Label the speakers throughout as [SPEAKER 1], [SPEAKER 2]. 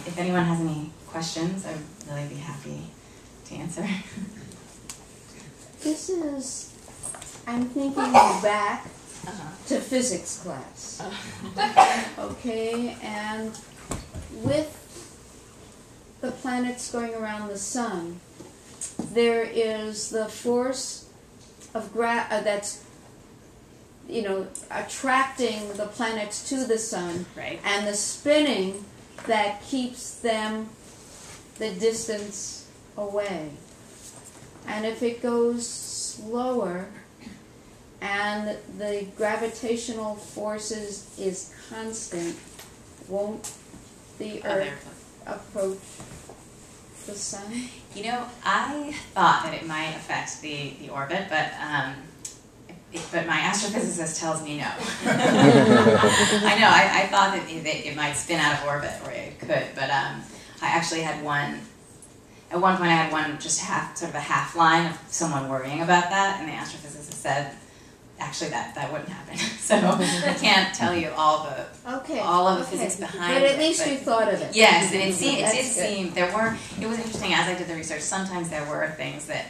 [SPEAKER 1] if anyone has any questions, I'd really be happy to answer.
[SPEAKER 2] This is, I'm thinking back to physics class. Okay, and with the planets going around the sun, there is the force of that's, you know, attracting the planets to the sun,
[SPEAKER 1] Right.
[SPEAKER 2] and the spinning that keeps them the distance away. And if it goes slower and the gravitational forces is constant, won't the Earth approach the sun?
[SPEAKER 1] You know, I thought that it might affect the orbit, but my astrophysicist tells me no. I know, I thought that it might spin out of orbit, or it could, but I actually had at one point I had sort of a half line of someone worrying about that, and the astrophysicist said, actually that wouldn't happen. So I can't tell you all of the physics behind it.
[SPEAKER 2] But at least you thought of it.
[SPEAKER 1] Yes, and it did seem, it was interesting as I did the research, sometimes there were things that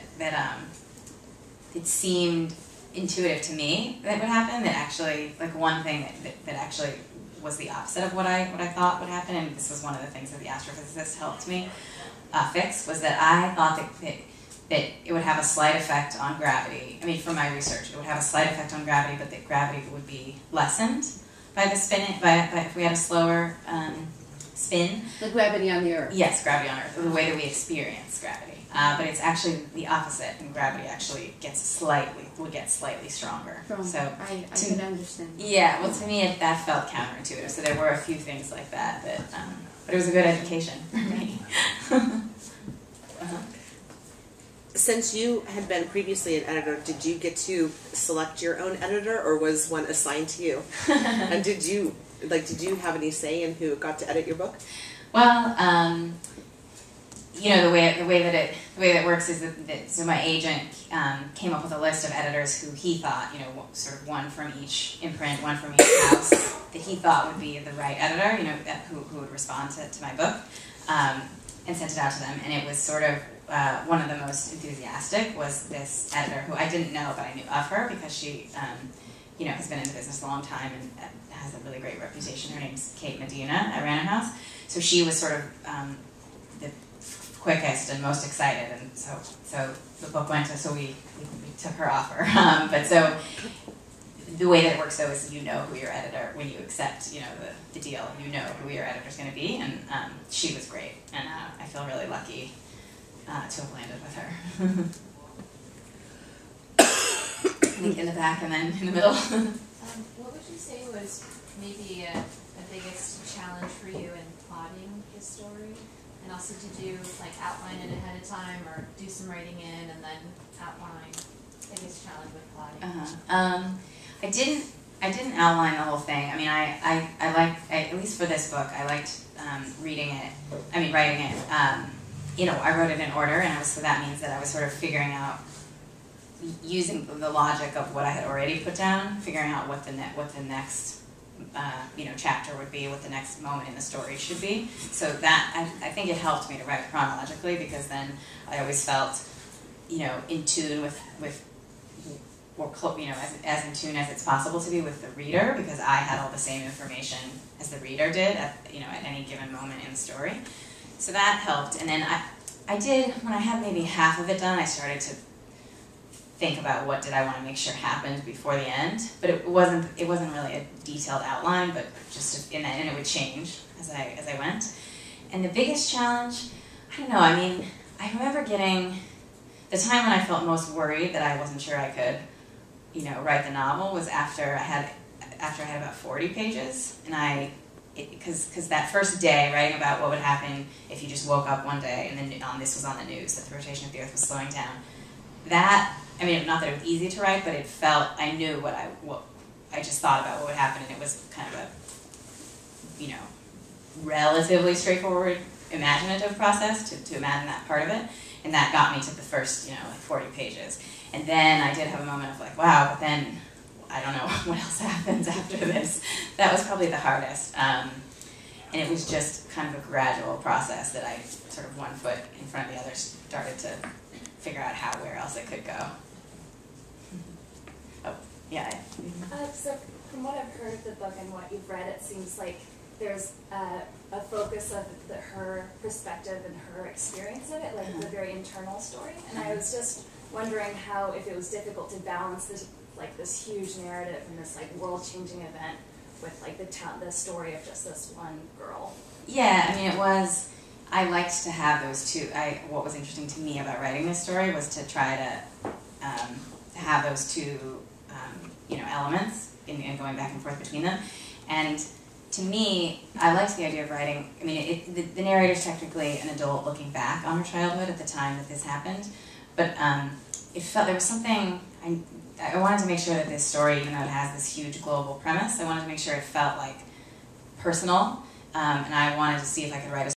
[SPEAKER 1] it seemed intuitive to me that would happen, that actually, like one thing that actually was the opposite of what I thought would happen, and this was one of the things that the astrophysicist helped me fix, was that I thought that it would have a slight effect on gravity. I mean, from my research, it would have a slight effect on gravity, but that gravity would be lessened by the spin, by if we had a slower spin.
[SPEAKER 2] The gravity on the Earth.
[SPEAKER 1] Yes, gravity on Earth, the way that we experience gravity. But it's actually the opposite, and gravity actually would get slightly stronger.
[SPEAKER 2] So I can understand.
[SPEAKER 1] Yeah, well, to me, that felt counterintuitive. So there were a few things like that, but it was a good education for me.
[SPEAKER 3] Since you had been previously an editor, did you get to select your own editor, or was one assigned to you? And did you have any say in who got to edit your book?
[SPEAKER 1] Well, you know, the way that it works is that so my agent came up with a list of editors who he thought, you know, sort of one from each imprint, one from each house, that he thought would be the right editor, you know, who would respond to my book, and sent it out to them. And it was sort of one of the most enthusiastic was this editor who I didn't know, but I knew of her because she, you know, has been in the business a long time and has a really great reputation. Her name's Kate Medina at Random House. So she was sort of the quickest and most excited, and so the book went to, so we took her offer. But so the way that it works, though, is you know who your editor, when you accept, you know, the deal, you know who your editor's going to be, and she was great, and I feel really lucky to have landed with her. I think in the back and then in the middle.
[SPEAKER 4] What would you say was maybe a biggest challenge for you in plotting the story? And also, did you like outline it ahead of time, or do some writing in and then outline? Biggest challenge with plotting.
[SPEAKER 1] I didn't outline the whole thing. I mean, I at least for this book, I liked writing it. You know, I wrote it in order, and so that means that I was sort of figuring out, using the logic of what I had already put down, figuring out what the next you know, chapter would be, what the next moment in the story should be. So that I think it helped me to write chronologically, because then I always felt, you know, in tune with or you know, as in tune as it's possible to be with the reader, because I had all the same information as the reader did at any given moment in the story. So that helped. And then I did, when I had maybe half of it done, I started to think about what did I want to make sure happened before the end. But it wasn't really a detailed outline, but just and it would change as I went. And the biggest challenge, I don't know. I mean, I remember getting the time when I felt most worried that I wasn't sure I could, you know, write the novel was after I had about 40 pages, and because that first day writing about what would happen if you just woke up one day and then this was on the news that the rotation of the Earth was slowing down. That, I mean, not that it was easy to write, but it felt, I knew what I just thought about what would happen, and it was kind of a, you know, relatively straightforward imaginative process to imagine that part of it, and that got me to the first, you know, like 40 pages. And then I did have a moment of like, wow, but then I don't know what else happens after this. That was probably the hardest. And it was just kind of a gradual process that I sort of one foot in front of the other started to figure out where else it could go. Oh, yeah.
[SPEAKER 5] So from what I've heard of the book and what you've read, it seems like there's a focus of her perspective and her experience of it, like it's a very internal story. And I was just wondering how, if it was difficult to balance this, like this huge narrative and this like world-changing event with like the story of just this one girl.
[SPEAKER 1] Yeah, I mean, it was. I liked to have those two. What was interesting to me about writing this story was to try to have those two, elements and going back and forth between them. And to me, I liked the idea of writing. I mean, the narrator's technically an adult looking back on her childhood at the time that this happened, but it felt there was something. I wanted to make sure that this story, even though it has this huge global premise, I wanted to make sure it felt like personal, and I wanted to see if I could write a